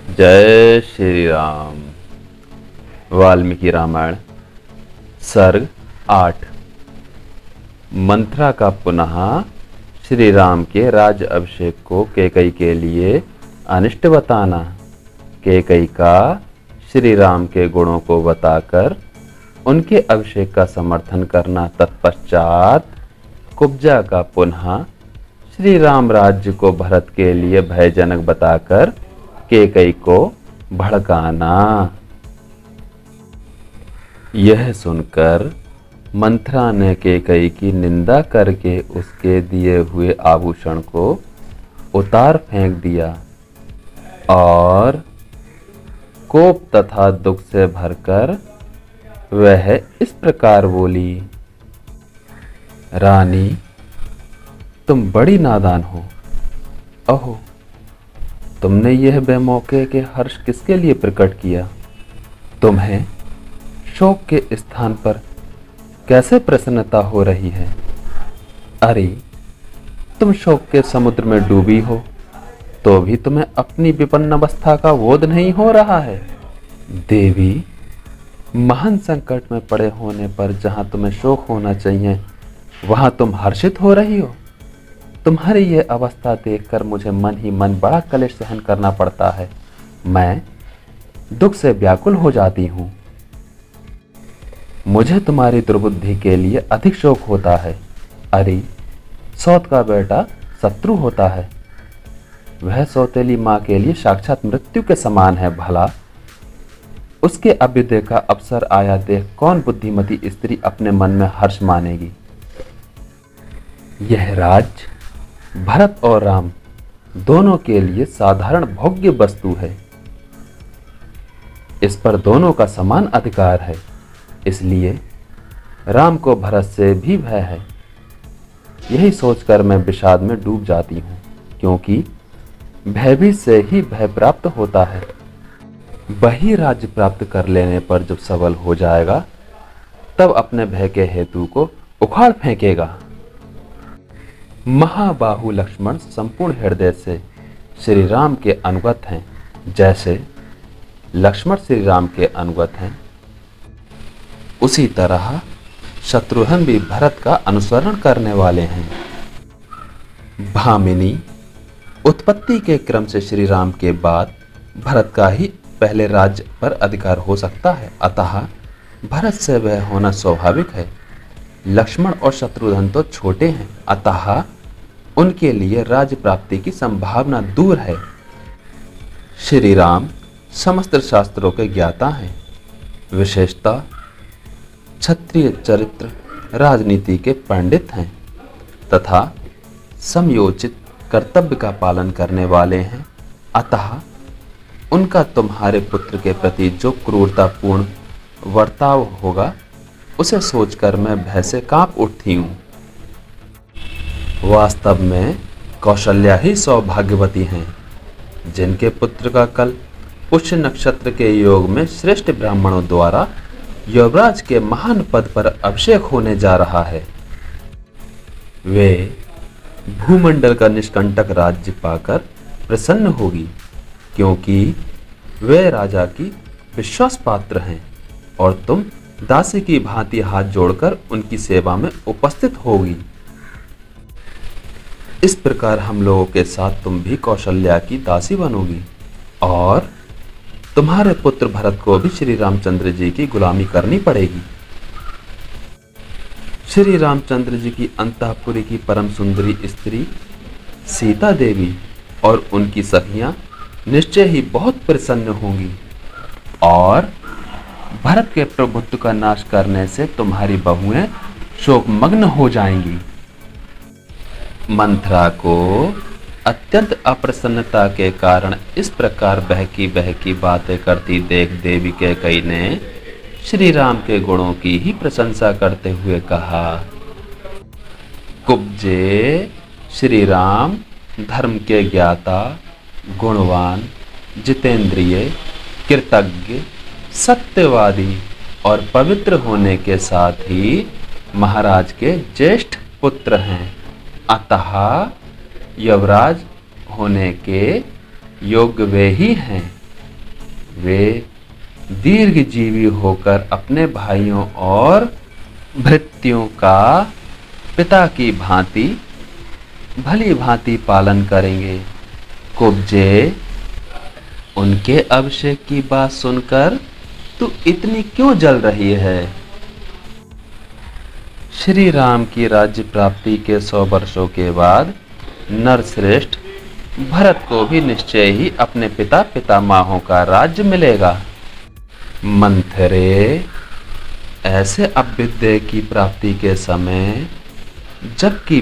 जय श्री राम। वाल्मीकि रामायण सर्ग 8। मंथरा का पुनः श्री राम के राज्य अभिषेक को कैकई के लिए अनिष्ट बताना। कैकई का श्री राम के गुणों को बताकर उनके अभिषेक का समर्थन करना। तत्पश्चात कुब्जा का पुनः श्री राम राज्य को भरत के लिए भयजनक बताकर कैकई को भड़काना। यह सुनकर मंथरा ने कैकई की निंदा करके उसके दिए हुए आभूषण को उतार फेंक दिया और कोप तथा दुख से भरकर वह इस प्रकार बोली, रानी, तुम बड़ी नादान हो। अहो, तुमने यह बेमौके के हर्ष किसके लिए प्रकट किया? तुम्हें शोक के स्थान पर कैसे प्रसन्नता हो रही है? अरे, तुम शोक के समुद्र में डूबी हो तो भी तुम्हें अपनी विपन्न अवस्था का बोध नहीं हो रहा है। देवी, महान संकट में पड़े होने पर जहां तुम्हें शोक होना चाहिए वहां तुम हर्षित हो रही हो। तुम्हारी यह अवस्था देखकर मुझे मन ही मन बड़ा कलेश सहन करना पड़ता है। मैं दुख से व्याकुल हो जाती हूं। मुझे तुम्हारी दुर्बुद्धि के लिए अधिक शोक होता है। अरे, सौत का बेटा शत्रु होता है। वह सौतेली मां के लिए साक्षात मृत्यु के समान है। भला उसके अभ्युदय का अवसर आया देख कौन बुद्धिमती स्त्री अपने मन में हर्ष मानेगी? यह राज्य भरत और राम दोनों के लिए साधारण भोग्य वस्तु है। इस पर दोनों का समान अधिकार है। इसलिए राम को भरत से भी भय है। यही सोचकर मैं विषाद में डूब जाती हूं, क्योंकि भयभीत से ही भय प्राप्त होता है। वही राज्य प्राप्त कर लेने पर जब सबल हो जाएगा तब अपने भय के हेतु को उखाड़ फेंकेगा। महाबाहु लक्ष्मण संपूर्ण हृदय से श्री राम के अनुगत हैं। जैसे लक्ष्मण श्री राम के अनुगत हैं, उसी तरह शत्रुघ्न भी भरत का अनुसरण करने वाले हैं। भामिनी, उत्पत्ति के क्रम से श्री राम के बाद भरत का ही पहले राज्य पर अधिकार हो सकता है, अतः भरत से वह होना स्वाभाविक है। लक्ष्मण और शत्रुघ्न तो छोटे हैं, अतः उनके लिए राज्य प्राप्ति की संभावना दूर है। श्री राम समस्त शास्त्रों के ज्ञाता हैं। विशेषतः क्षत्रिय चरित्र राजनीति के पंडित हैं तथा समयोचित कर्तव्य का पालन करने वाले हैं। अतः उनका तुम्हारे पुत्र के प्रति जो क्रूरतापूर्ण वर्ताव होगा उसे सोचकर मैं भय से कांप उठती हूँ। वास्तव में कौशल्या ही सौभाग्यवती हैं, जिनके पुत्र का कल पुष्य नक्षत्र के योग में श्रेष्ठ ब्राह्मणों द्वारा युवराज के महान पद पर अभिषेक होने जा रहा है। वे भूमंडल का निष्कंटक राज्य पाकर प्रसन्न होगी, क्योंकि वे राजा की विश्वास पात्र हैं और तुम दासी की भांति हाथ जोड़कर उनकी सेवा में उपस्थित होगी। इस प्रकार हम लोगों के साथ तुम भी कौशल्या की दासी बनोगी और तुम्हारे पुत्र भरत को भी श्री रामचंद्र जी की गुलामी करनी पड़ेगी। श्री रामचंद्र जी की अंतःपुरी की परम सुंदरी स्त्री सीता देवी और उनकी सखियां निश्चय ही बहुत प्रसन्न होंगी और भरत के प्रभुत्व का नाश करने से तुम्हारी बहुएं शोकमग्न हो जाएंगी। मंथरा को अत्यंत अप्रसन्नता के कारण इस प्रकार बहकी बातें करती देख देवी कैकई ने श्री राम के गुणों की ही प्रशंसा करते हुए कहा, कुब्जे, श्री राम धर्म के ज्ञाता, गुणवान, जितेंद्रिय, कृतज्ञ, सत्यवादी और पवित्र होने के साथ ही महाराज के ज्येष्ठ पुत्र हैं। अतः युवराज होने के योग्य वे ही हैं। वे दीर्घजीवी होकर अपने भाइयों और भृत्यों का पिता की भांति भली भांति पालन करेंगे। कुब्जे, उनके अभिषेक की बात सुनकर तू इतनी क्यों जल रही है? श्री राम की राज्य प्राप्ति के 100 वर्षों के बाद नरश्रेष्ठ भरत को भी निश्चय ही अपने पिता पितामहों का राज्य मिलेगा। मंथरे, ऐसे अभ्युदय की प्राप्ति के समय, जबकि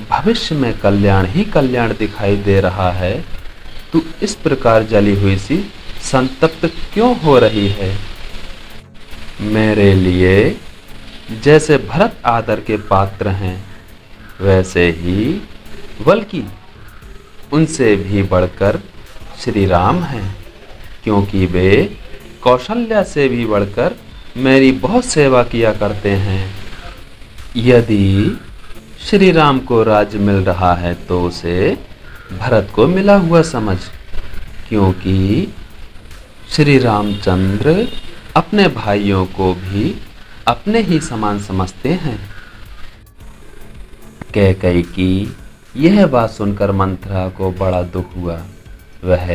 भविष्य में कल्याण ही कल्याण दिखाई दे रहा है, तू इस प्रकार जली हुई सी संतप्त क्यों हो रही है? मेरे लिए जैसे भरत आदर के पात्र हैं, वैसे ही बल्कि उनसे भी बढ़कर श्री राम हैं, क्योंकि वे कौशल्या से भी बढ़कर मेरी बहुत सेवा किया करते हैं। यदि श्री राम को राज्य मिल रहा है तो उसे भरत को मिला हुआ समझ, क्योंकि श्री रामचंद्र अपने भाइयों को भी अपने ही समान समझते हैं। कैकई की यह बात सुनकर मंथरा को बड़ा दुख हुआ। वह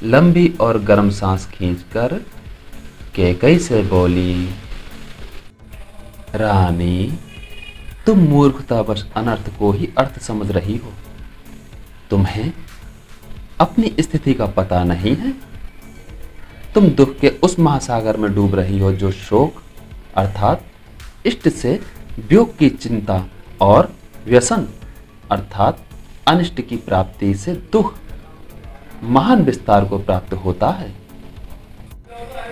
लंबी और गर्म सांस खींचकर कैकई से बोली, रानी, तुम मूर्खतावश अनर्थ को ही अर्थ समझ रही हो। तुम्हें अपनी स्थिति का पता नहीं है। तुम दुख के उस महासागर में डूब रही हो जो शोक अर्थात इष्ट से वियोग की चिंता और व्यसन अर्थात अनिष्ट की प्राप्ति से दुख महान विस्तार को प्राप्त होता है।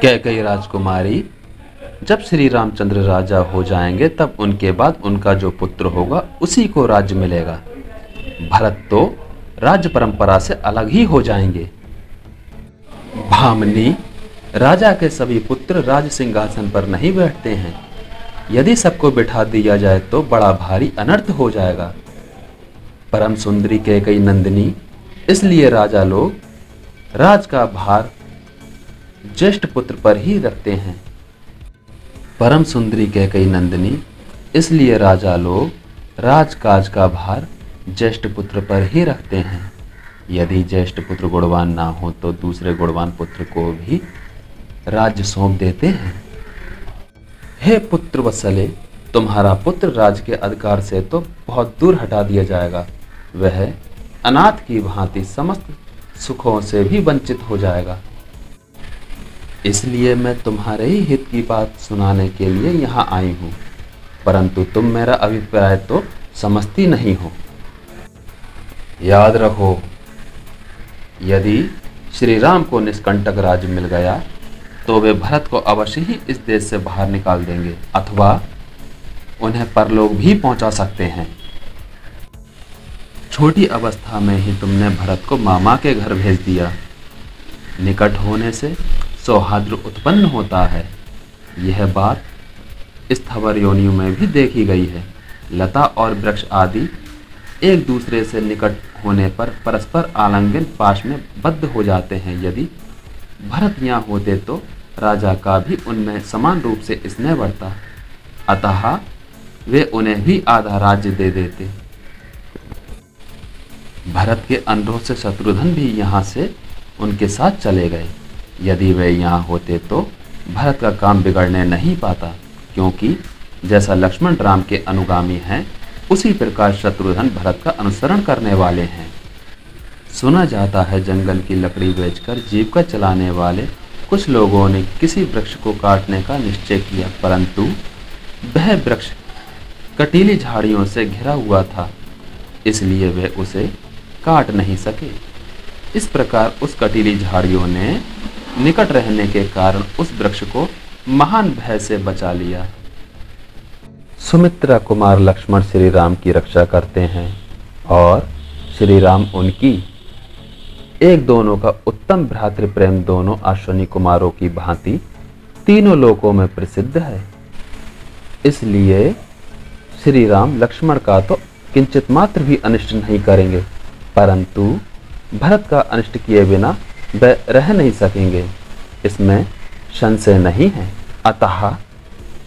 कैकई राजकुमारी, जब श्री रामचंद्र राजा हो जाएंगे तब उनके बाद उनका जो पुत्र होगा उसी को राज्य मिलेगा। भरत तो राज्य परंपरा से अलग ही हो जाएंगे। भामिनी, राजा के सभी पुत्र राज सिंहासन पर नहीं बैठते हैं। यदि सबको बिठा दिया जाए तो बड़ा भारी अनर्थ हो जाएगा। परम सुंदरी कैकई नंदिनी, इसलिए राजा लोग राज का भार ज्येष्ठ पुत्र पर ही रखते हैं। परम सुंदरी कैकई नंदिनी, इसलिए राजा लोग राजकाज का भार ज्येष्ठ पुत्र पर ही रखते हैं। यदि ज्येष्ठ पुत्र गुणवान ना हो तो दूसरे गुणवान पुत्र को भी राज्य सौंप देते हैं। हे पुत्र वत्सले, तुम्हारा पुत्र राज के अधिकार से तो बहुत दूर हटा दिया जाएगा। वह अनाथ की भांति समस्त सुखों से भी वंचित हो जाएगा। इसलिए मैं तुम्हारे ही हित की बात सुनाने के लिए यहाँ आई हूँ, परंतु तुम मेरा अभिप्राय तो समझती नहीं हो। याद रखो, यदि श्री राम को निष्कंटक राज्य मिल गया तो वे भरत को अवश्य ही इस देश से बाहर निकाल देंगे अथवा उन्हें परलोक भी पहुंचा सकते हैं। छोटी अवस्था में ही तुमने भरत को मामा के घर भेज दिया। निकट होने से सौहार्द उत्पन्न होता है। यह बात स्थवर योनियों में भी देखी गई है। लता और वृक्ष आदि एक दूसरे से निकट होने पर परस्पर आलिंगन पाश में बद्ध हो जाते हैं। यदि भरत यहाँ होते तो राजा का भी उनमें समान रूप से स्नेह बढ़ता, अतः वे उन्हें भी आधा राज्य दे देते। भरत के अनुरोध से शत्रुघ्न भी यहाँ से उनके साथ चले गए। यदि वे यहाँ होते तो भरत का काम बिगड़ने नहीं पाता, क्योंकि जैसा लक्ष्मण राम के अनुगामी हैं उसी प्रकार शत्रुघ्न भरत का अनुसरण करने वाले हैं। सुना जाता है जंगल की लकड़ी बेचकर जीविका चलाने वाले कुछ लोगों ने किसी वृक्ष को काटने का निश्चय किया, परंतु वह वृक्ष कटीली झाड़ियों से घिरा हुआ था, इसलिए वे उसे काट नहीं सके। इस प्रकार उस कटीली झाड़ियों ने निकट रहने के कारण उस वृक्ष को महान भय से बचा लिया। सुमित्रा कुमार लक्ष्मण श्री राम की रक्षा करते हैं और श्री राम उनकी। एक दोनों का उत्तम भ्रातृ प्रेम दोनों अश्विनी कुमारों की भांति तीनों लोकों में प्रसिद्ध है। इसलिए श्री राम लक्ष्मण का तो किंचित मात्र भी अनिष्ट नहीं करेंगे, परंतु भरत का अनिष्ट किए बिना वे रह नहीं सकेंगे। इसमें संशय नहीं है। अतः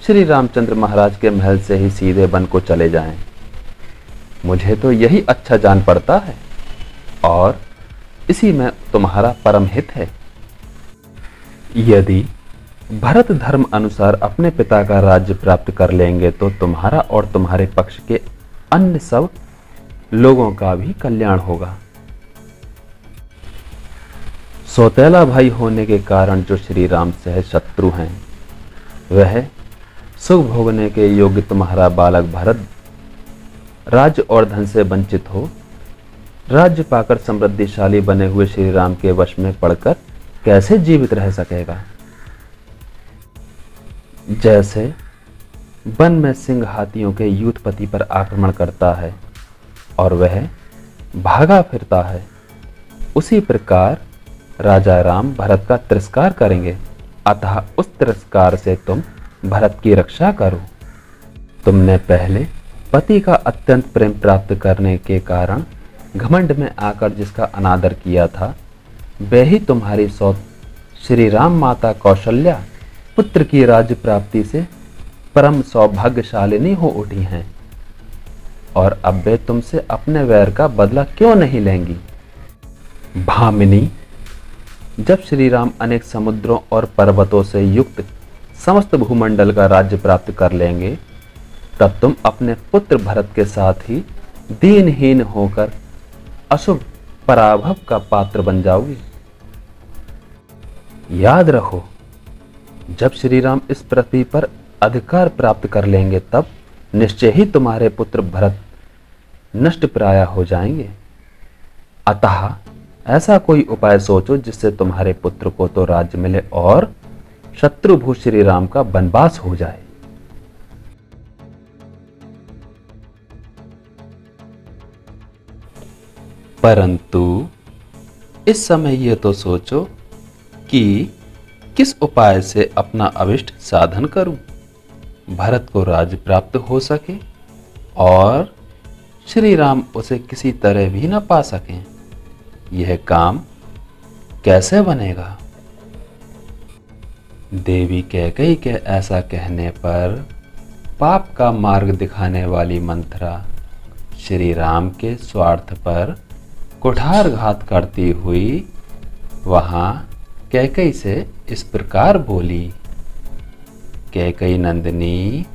श्री रामचंद्र महाराज के महल से ही सीधे वन को चले जाएं। मुझे तो यही अच्छा जान पड़ता है और इसी में तुम्हारा परम हित है। यदि भरत धर्म अनुसार अपने पिता का राज्य प्राप्त कर लेंगे तो तुम्हारा और तुम्हारे पक्ष के अन्य सब लोगों का भी कल्याण होगा। सौतेला भाई होने के कारण जो श्री राम से शत्रु हैं, वह सुख भोगने के योग्य तुम्हारा बालक भरत राज्य और धन से वंचित हो राज्य पाकर समृद्धिशाली बने हुए श्री राम के वश में पड़कर कैसे जीवित रह सकेगा। जैसे वन में सिंह हाथियों के यूथपति पर आक्रमण करता है और वह भागा फिरता है, उसी प्रकार राजा राम भरत का तिरस्कार करेंगे। अतः उस तिरस्कार से तुम भरत की रक्षा करो। तुमने पहले पति का अत्यंत प्रेम प्राप्त करने के कारण घमंड में आकर जिसका अनादर किया था, वह ही तुम्हारी सौत श्री राम माता कौशल्या पुत्र की राज्य प्राप्ति से परम सौभाग्यशालिनी हो उठी हैं और अब वे तुमसे अपने वैर का बदला क्यों नहीं लेंगी। भामिनी, जब श्री राम अनेक समुद्रों और पर्वतों से युक्त समस्त भूमंडल का राज्य प्राप्त कर लेंगे, तब तुम अपने पुत्र भरत के साथ ही दीनहीन होकर अशुभ पराभव का पात्र बन जाओगे। याद रखो, जब श्री राम इस पृथ्वी पर अधिकार प्राप्त कर लेंगे तब निश्चय ही तुम्हारे पुत्र भरत नष्ट प्राय हो जाएंगे। अतः ऐसा कोई उपाय सोचो जिससे तुम्हारे पुत्र को तो राज्य मिले और शत्रुभू श्री राम का वनवास हो जाए। परंतु इस समय यह तो सोचो कि किस उपाय से अपना अभिष्ट साधन करूं, भरत को राज्य प्राप्त हो सके और श्री राम उसे किसी तरह भी न पा सकें। यह काम कैसे बनेगा। देवी कैकेयी के ऐसा कहने पर पाप का मार्ग दिखाने वाली मंथरा श्री राम के स्वार्थ पर कुठारघात करती हुई वहां कैकेयी से इस प्रकार बोली। कैकेयी नंदिनी,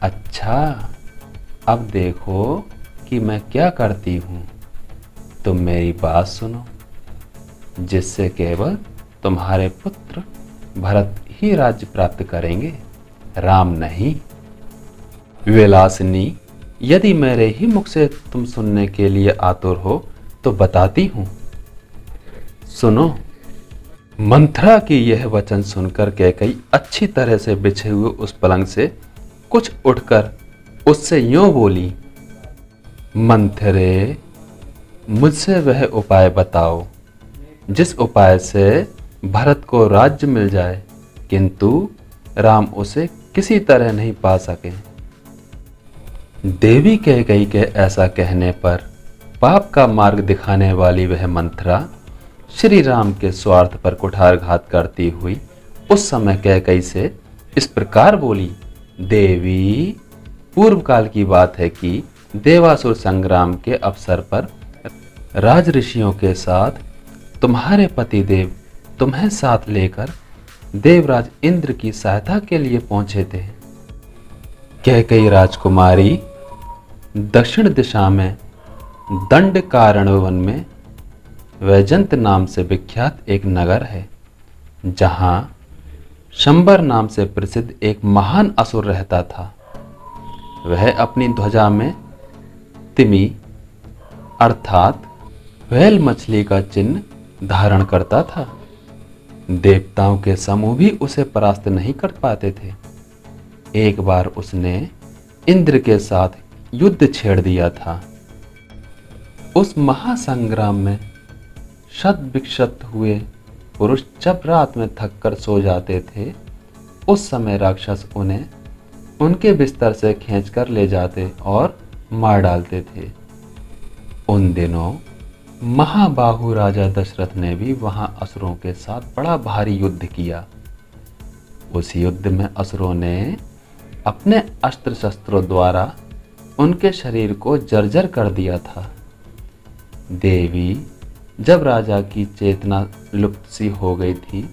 अच्छा अब देखो कि मैं क्या करती हूं। तुम मेरी बात सुनो, जिससे केवल तुम्हारे पुत्र भरत ही राज्य प्राप्त करेंगे, राम नहीं। विलासिनी, यदि मेरे ही मुख से तुम सुनने के लिए आतुर हो तो बताती हूं। सुनो। मंथरा की यह वचन सुनकर कैकेयी अच्छी तरह से बिछे हुए उस पलंग से कुछ उठकर उससे यूं बोली, मंथरे, मुझसे वह उपाय बताओ जिस उपाय से भरत को राज्य मिल जाए किंतु राम उसे किसी तरह नहीं पा सके। देवी कैकेयी के ऐसा कहने पर पाप का मार्ग दिखाने वाली वह मंथरा श्री राम के स्वार्थ पर कुठारघात करती हुई उस समय कैकेयी से इस प्रकार बोली, देवी, पूर्व काल की बात है कि देवासुर संग्राम के अवसर पर राज ऋषियों के साथ तुम्हारे पति देव तुम्हें साथ लेकर देवराज इंद्र की सहायता के लिए पहुंचे थे। कैकेयी राजकुमारी दक्षिण दिशा में दंडकारण्य वन में वैजंत नाम से विख्यात एक नगर है, जहां शंबर नाम से प्रसिद्ध एक महान असुर रहता था। वह अपनी ध्वजा में तिमी अर्थात व्हेल मछली का चिन्ह धारण करता था। देवताओं के समूह भी उसे परास्त नहीं कर पाते थे। एक बार उसने इंद्र के साथ युद्ध छेड़ दिया था। उस महासंग्राम में शत विक्षत हुए पुरुष जब रात में थककर सो जाते थे, उस समय राक्षस उन्हें उनके बिस्तर से खींचकर ले जाते और मार डालते थे। उन दिनों महाबाहु राजा दशरथ ने भी वहां असुरों के साथ बड़ा भारी युद्ध किया। उस युद्ध में असुरों ने अपने अस्त्र शस्त्रों द्वारा उनके शरीर को जर्जर कर दिया था। देवी, जब राजा की चेतना लुप्त सी हो गई थी,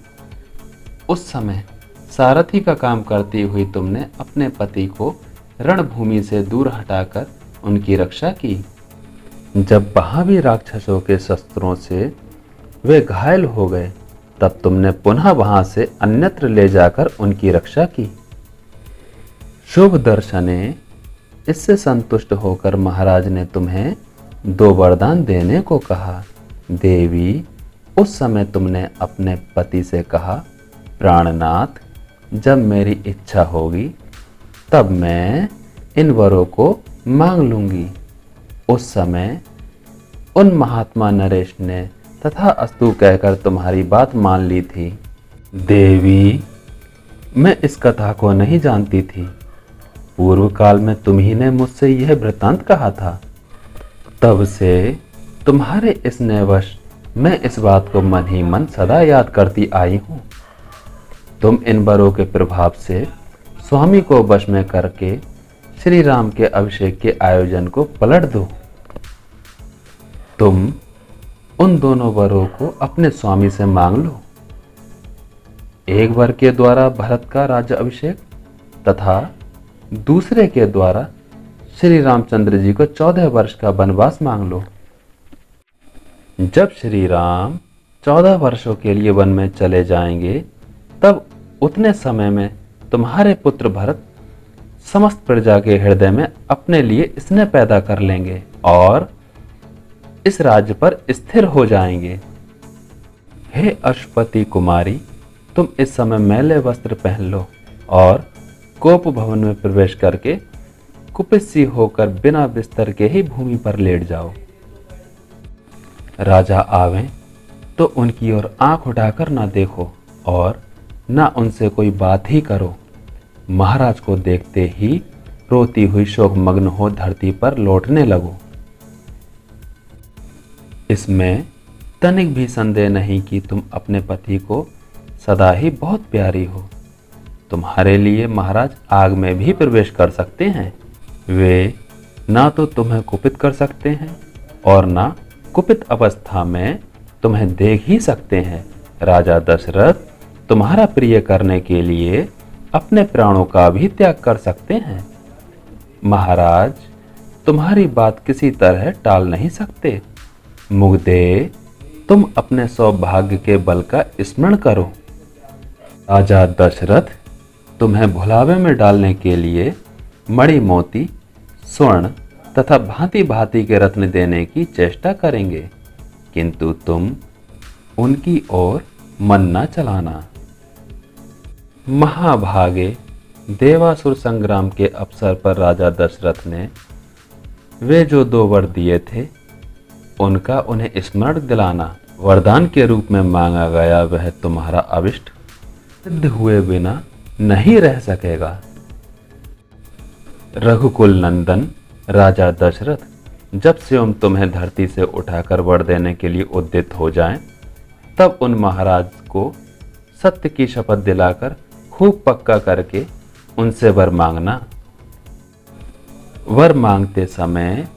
उस समय सारथी का काम करती हुई तुमने अपने पति को रणभूमि से दूर हटाकर उनकी रक्षा की। जब वहां भी राक्षसों के शस्त्रों से वे घायल हो गए, तब तुमने पुनः वहां से अन्यत्र ले जाकर उनकी रक्षा की। शुभ दर्शने, इससे संतुष्ट होकर महाराज ने तुम्हें 2 वरदान देने को कहा। देवी, उस समय तुमने अपने पति से कहा, प्राणनाथ, जब मेरी इच्छा होगी तब मैं इन वरों को मांग लूंगी। उस समय उन महात्मा नरेश ने तथा अस्तु कहकर तुम्हारी बात मान ली थी। देवी, मैं इस कथा को नहीं जानती थी। पूर्व काल में तुम्ही ने मुझसे यह वृत्तांत कहा था। तब से तुम्हारे स्नेहवश मैं इस बात को मन ही मन सदा याद करती आई हूँ। तुम इन वरों के प्रभाव से स्वामी को वश में करके श्री राम के अभिषेक के आयोजन को पलट दो। तुम उन दोनों वरों को अपने स्वामी से मांग लो। एक वर के द्वारा भरत का राज्य अभिषेक तथा दूसरे के द्वारा श्री रामचंद्र जी को 14 वर्ष का वनवास मांग लो। जब श्री राम 14 वर्षों के लिए वन में चले जाएंगे, तब उतने समय में तुम्हारे पुत्र भरत समस्त प्रजा के हृदय में अपने लिए स्नेह पैदा कर लेंगे और इस राज्य पर स्थिर हो जाएंगे। हे अश्वपति कुमारी, तुम इस समय मैले वस्त्र पहन लो और कोप भवन में प्रवेश करके कुपित सी होकर बिना बिस्तर के ही भूमि पर लेट जाओ। राजा आवे तो उनकी ओर आंख उठाकर ना देखो और ना उनसे कोई बात ही करो। महाराज को देखते ही रोती हुई शोकमग्न हो धरती पर लौटने लगो। इसमें तनिक भी संदेह नहीं कि तुम अपने पति को सदा ही बहुत प्यारी हो। तुम्हारे लिए महाराज आग में भी प्रवेश कर सकते हैं। वे ना तो तुम्हें कुपित कर सकते हैं और ना कुपित अवस्था में तुम्हें देख ही सकते हैं। राजा दशरथ तुम्हारा प्रिय करने के लिए अपने प्राणों का भी त्याग कर सकते हैं। महाराज तुम्हारी बात किसी तरह टाल नहीं सकते। मुग्धे, तुम अपने सौभाग्य के बल का स्मरण करो। राजा दशरथ तुम्हें भुलावे में डालने के लिए मणि मोती, स्वर्ण तथा भांति भांति के रत्न देने की चेष्टा करेंगे, किंतु तुम उनकी ओर मन न चलाना। महाभागे देवासुर संग्राम के अवसर पर राजा दशरथ ने वे जो 2 वर दिए थे, उनका उन्हें स्मरण दिलाना। वरदान के रूप में मांगा गया वह तुम्हारा अभिष्ट सिद्ध हुए बिना नहीं रह सकेगा। रघुकुल नंदन राजा दशरथ, जब स्वयं तुम्हें धरती से उठाकर वर देने के लिए उद्यत हो जाएं, तब उन महाराज को सत्य की शपथ दिलाकर खूब पक्का करके उनसे वर मांगना। वर मांगते समय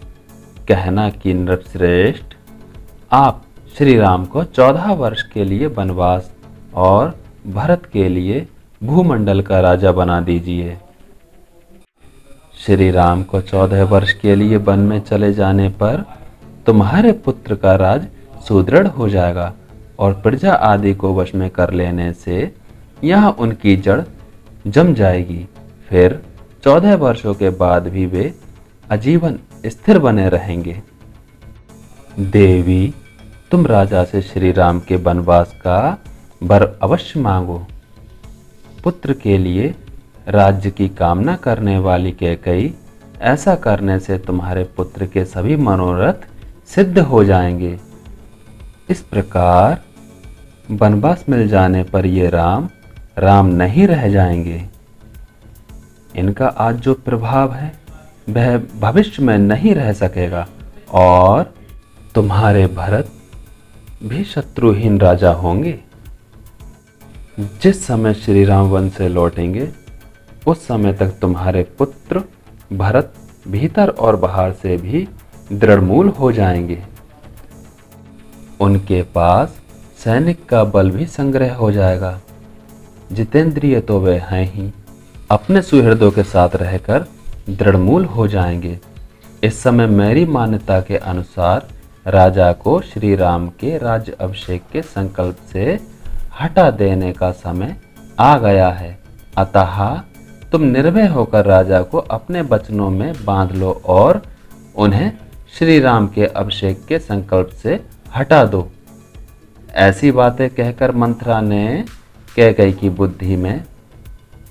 कहना कि नृपश्रेष्ठ, आप श्री राम को 14 वर्ष के लिए वनवास और भरत के लिए भूमंडल का राजा बना दीजिए। श्री राम को 14 वर्ष के लिए वन में चले जाने पर तुम्हारे पुत्र का राज सुदृढ़ हो जाएगा और प्रजा आदि को वश में कर लेने से यहाँ उनकी जड़ जम जाएगी। फिर 14 वर्षों के बाद भी वे आजीवन स्थिर बने रहेंगे। देवी, तुम राजा से श्री राम के वनवास का वर अवश्य मांगो। पुत्र के लिए राज्य की कामना करने वाली कैकेयी, ऐसा करने से तुम्हारे पुत्र के सभी मनोरथ सिद्ध हो जाएंगे। इस प्रकार वनवास मिल जाने पर ये राम नहीं रह जाएंगे। इनका आज जो प्रभाव है वह भविष्य में नहीं रह सकेगा और तुम्हारे भरत भी शत्रुहीन राजा होंगे। जिस समय श्री राम वन से लौटेंगे उस समय तक तुम्हारे पुत्र भरत भीतर और बाहर से भी दृढ़मूल हो जाएंगे। उनके पास सैनिक का बल भी संग्रह हो जाएगा। जितेंद्रिय तो वे हैं ही, अपने सुहृदों के साथ रहकर दृढ़मूल हो जाएंगे। इस समय मेरी मान्यता के अनुसार राजा को श्री राम के राज्य अभिषेक के संकल्प से हटा देने का समय आ गया है। अतः तुम निर्भय होकर राजा को अपने वचनों में बांध लो और उन्हें श्री राम के अभिषेक के संकल्प से हटा दो। ऐसी बातें कहकर मंथरा ने कैकेयी की बुद्धि में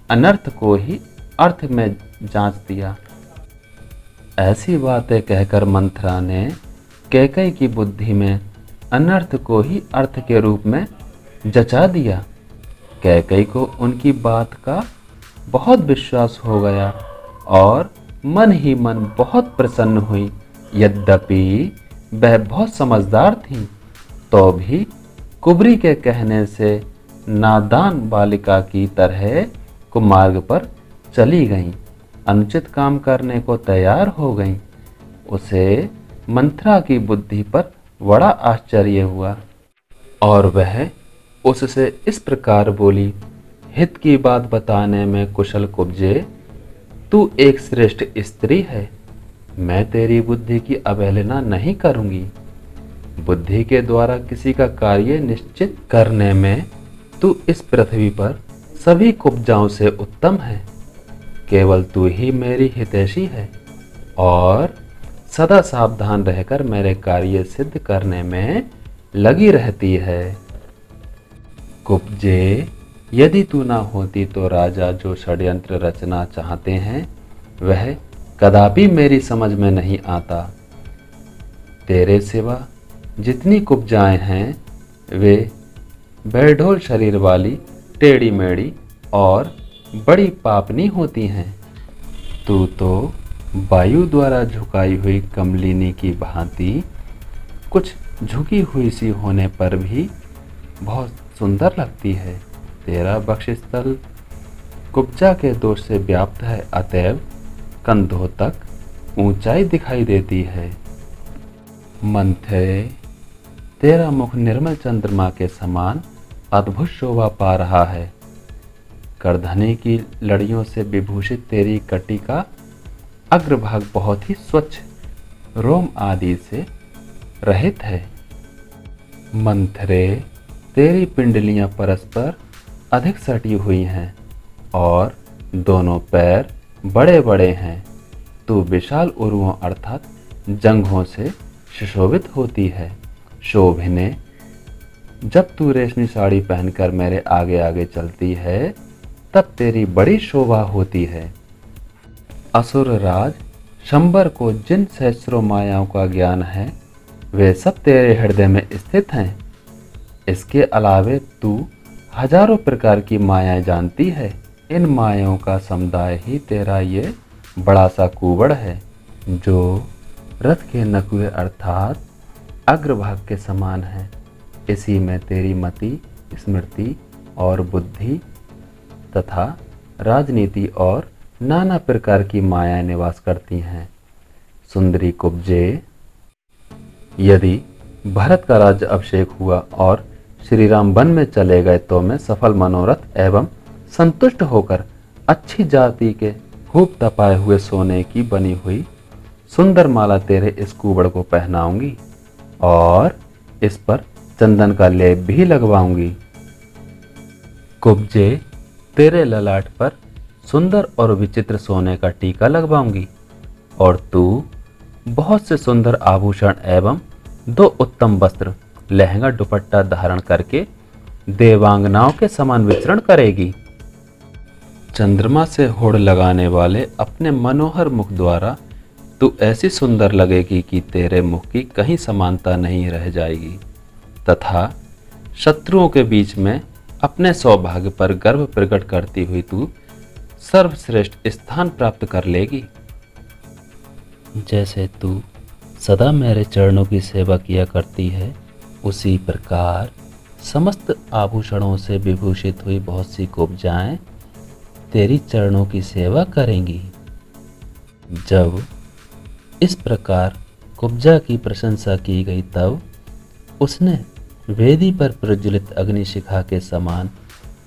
अनर्थ को ही अर्थ में जांच दिया। ऐसी बातें कहकर मंथरा ने कैकेयी की बुद्धि में अनर्थ को ही अर्थ के रूप में जचा दिया। कैकेयी को उनकी बात का बहुत विश्वास हो गया और मन ही मन बहुत प्रसन्न हुई। यद्यपि वह बहुत समझदार थी तो भी कुबरी के कहने से नादान बालिका की तरह कुमार्ग पर चली गईं, अनुचित काम करने को तैयार हो गईं। उसे मंथरा की बुद्धि पर बड़ा आश्चर्य हुआ और वह उससे इस प्रकार बोली, हित की बात बताने में कुशल कुब्जे, तू एक श्रेष्ठ स्त्री है। मैं तेरी बुद्धि की अवहेलना नहीं करूंगी। बुद्धि के द्वारा किसी का कार्य निश्चित करने में तू इस पृथ्वी पर सभी कुब्जाओं से उत्तम है। केवल तू ही मेरी हितैषी है और सदा सावधान रहकर मेरे कार्य सिद्ध करने में लगी रहती है। कुब्जे, यदि तू ना होती तो राजा जो षड्यंत्र रचना चाहते हैं वह कदापि मेरी समझ में नहीं आता। तेरे सिवा जितनी कुब्जाएं हैं वे बेढोल शरीर वाली, टेढ़ी मेढ़ी और बड़ी पापनी होती हैं। तू तो वायु द्वारा झुकाई हुई कमलिनी की भांति कुछ झुकी हुई सी होने पर भी बहुत सुंदर लगती है। तेरा वक्षस्थल कुब्जा के दोष से व्याप्त है, अतएव कंधों तक ऊंचाई दिखाई देती है। मंथे, तेरा मुख निर्मल चंद्रमा के समान अद्भुत शोभा पा रहा है। करधनी की लड़ियों से विभूषित तेरी कटी का अग्रभाग बहुत ही स्वच्छ, रोम आदि से रहित है। मंथरे, तेरी पिंडलियां परस्पर अधिक सटी हुई हैं और दोनों पैर बड़े बड़े हैं। तू विशाल उरुओं अर्थात जंघों से सुशोभित होती है। शोभिने, जब तू रेशमी साड़ी पहनकर मेरे आगे आगे चलती है तब तेरी बड़ी शोभा होती है। असुर राज शंबर को जिन सहस्रों मायाओं का ज्ञान है वे सब तेरे हृदय में स्थित हैं। इसके अलावे तू हजारों प्रकार की मायाएं जानती है। इन मायाओं का समुदाय ही तेरा ये बड़ा सा कुबड़ है जो रथ के नकुए अर्थात अग्रभाग के समान है। इसी में तेरी मति, स्मृति और बुद्धि तथा राजनीति और नाना प्रकार की मायाएं निवास करती हैं। सुंदरी कुब्जे, यदि भरत का राज्य अभिषेक हुआ और श्री राम वन में चले गए तो मैं सफल मनोरथ एवं संतुष्ट होकर अच्छी जाति के खूब तपाए हुए सोने की बनी हुई सुंदर माला तेरे इस कुबड़ को पहनाऊंगी और इस पर चंदन का लेप भी लगवाऊंगी। कुब्जे, तेरे ललाट पर सुंदर और विचित्र सोने का टीका लगवाऊंगी और तू बहुत से सुंदर आभूषण एवं 2 उत्तम वस्त्र, लहंगा दुपट्टा धारण करके देवांगनाओं के समान विचरण करेगी। चंद्रमा से होड़ लगाने वाले अपने मनोहर मुख द्वारा तू ऐसी सुंदर लगेगी कि तेरे मुख की कहीं समानता नहीं रह जाएगी तथा शत्रुओं के बीच में अपने सौभाग्य पर गर्व प्रकट करती हुई तू सर्वश्रेष्ठ स्थान प्राप्त कर लेगी। जैसे तू सदा मेरे चरणों की सेवा किया करती है, उसी प्रकार समस्त आभूषणों से विभूषित हुई बहुत सी कुब्जाएं तेरी चरणों की सेवा करेंगी। जब इस प्रकार कुब्जा की प्रशंसा की गई तब उसने वेदी पर प्रज्वलित अग्निशिखा के समान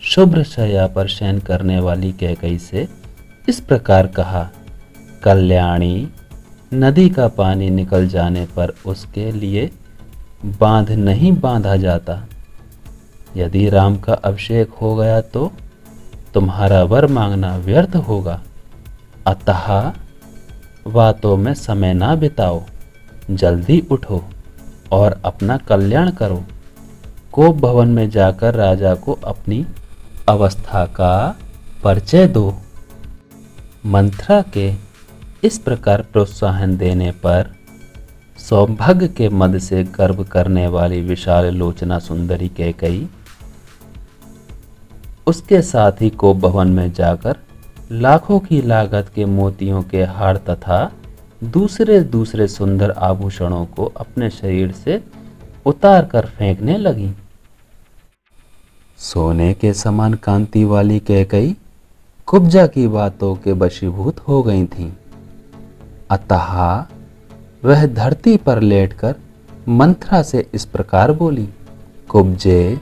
शुभ्र शैया पर शयन करने वाली कैकई से इस प्रकार कहा, कल्याणी, नदी का पानी निकल जाने पर उसके लिए बांध नहीं बांधा जाता। यदि राम का अभिषेक हो गया तो तुम्हारा वर मांगना व्यर्थ होगा। अतः बातों में समय ना बिताओ, जल्दी उठो और अपना कल्याण करो। कोप भवन में जाकर राजा को अपनी अवस्था का परिचय दो। मंथरा के इस प्रकार प्रोत्साहन देने पर सौभाग्य के मद से गर्व करने वाली विशाल लोचना सुंदरी कैकई उसके साथ ही कोप भवन में जाकर लाखों की लागत के मोतियों के हार तथा दूसरे दूसरे सुंदर आभूषणों को अपने शरीर से उतार कर फेंकने लगी। सोने के समान कांति वाली कैकई कुब्जा की बातों के वशीभूत हो गई थीं। अतः वह धरती पर लेटकर मंथरा से इस प्रकार बोली, कुब्जे,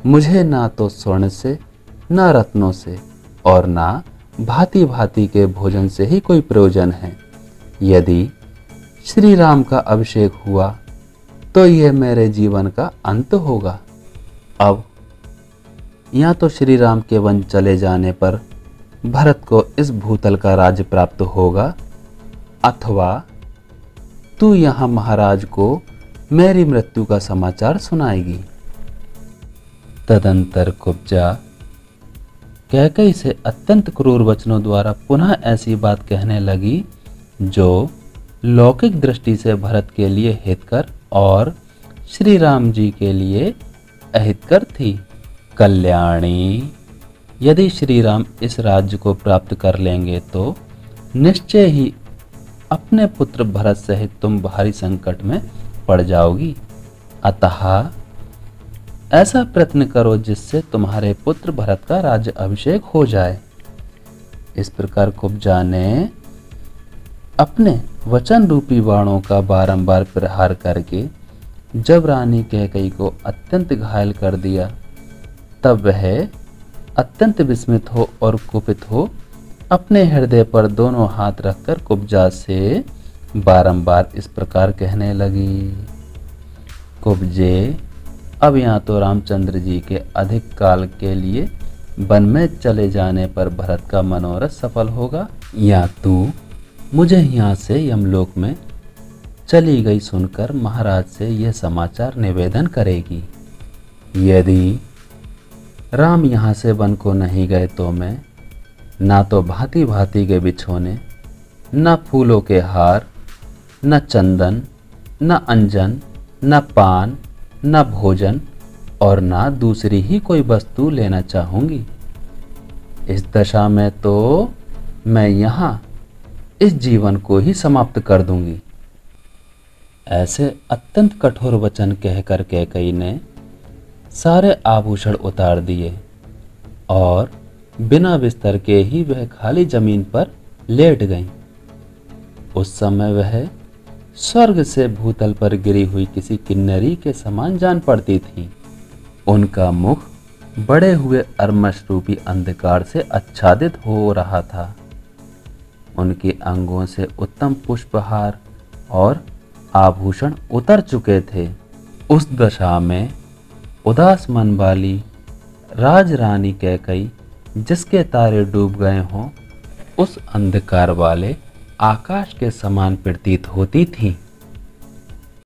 मुझे ना तो स्वर्ण से, ना रत्नों से और ना भांति भांति के भोजन से ही कोई प्रयोजन है। यदि श्री राम का अभिषेक हुआ तो यह मेरे जीवन का अंत होगा। अब या तो श्री राम के वन चले जाने पर भरत को इस भूतल का राज्य प्राप्त होगा, अथवा तू यहाँ महाराज को मेरी मृत्यु का समाचार सुनाएगी। तदंतर कुब्जा कैकई से अत्यंत क्रूर वचनों द्वारा पुनः ऐसी बात कहने लगी जो लौकिक दृष्टि से भरत के लिए हितकर और श्री राम जी के लिए अहितकर थी। कल्याणी, यदि श्री राम इस राज्य को प्राप्त कर लेंगे तो निश्चय ही अपने पुत्र भरत सहित तुम भारी संकट में पड़ जाओगी। अतः ऐसा प्रयत्न करो जिससे तुम्हारे पुत्र भरत का राज्य अभिषेक हो जाए। इस प्रकार कुब्जा ने अपने वचन रूपी बाणों का बारंबार प्रहार करके जब रानी कैकई को अत्यंत घायल कर दिया, तब वह अत्यंत विस्मित हो और कुपित हो अपने हृदय पर दोनों हाथ रखकर कुब्जा से बारंबार इस प्रकार कहने लगी, कुब्जे, अब यहाँ तो रामचंद्र जी के अधिक काल के लिए वन में चले जाने पर भरत का मनोरथ सफल होगा, या तू मुझे यहाँ से यमलोक में चली गई सुनकर महाराज से यह समाचार निवेदन करेगी। यदि राम यहाँ से वन को नहीं गए तो मैं ना तो भांति भांति के बिछोने, न फूलों के हार, न चंदन, न अंजन, न पान, न भोजन और ना दूसरी ही कोई वस्तु लेना चाहूंगी। इस दशा में तो मैं यहाँ इस जीवन को ही समाप्त कर दूंगी। ऐसे अत्यंत कठोर वचन कहकर कैकई ने सारे आभूषण उतार दिए और बिना बिस्तर के ही वह खाली जमीन पर लेट गई। उस समय वह स्वर्ग से भूतल पर गिरी हुई किसी किन्नरी के समान जान पड़ती थी। उनका मुख बड़े हुए अर्मश रूपी अंधकार से आच्छादित हो रहा था। उनके अंगों से उत्तम पुष्पहार और आभूषण उतर चुके थे। उस दशा में उदास मन वाली राज रानी कैकई, जिसके तारे डूब गए हों, उस अंधकार वाले आकाश के समान प्रतीत होती थी।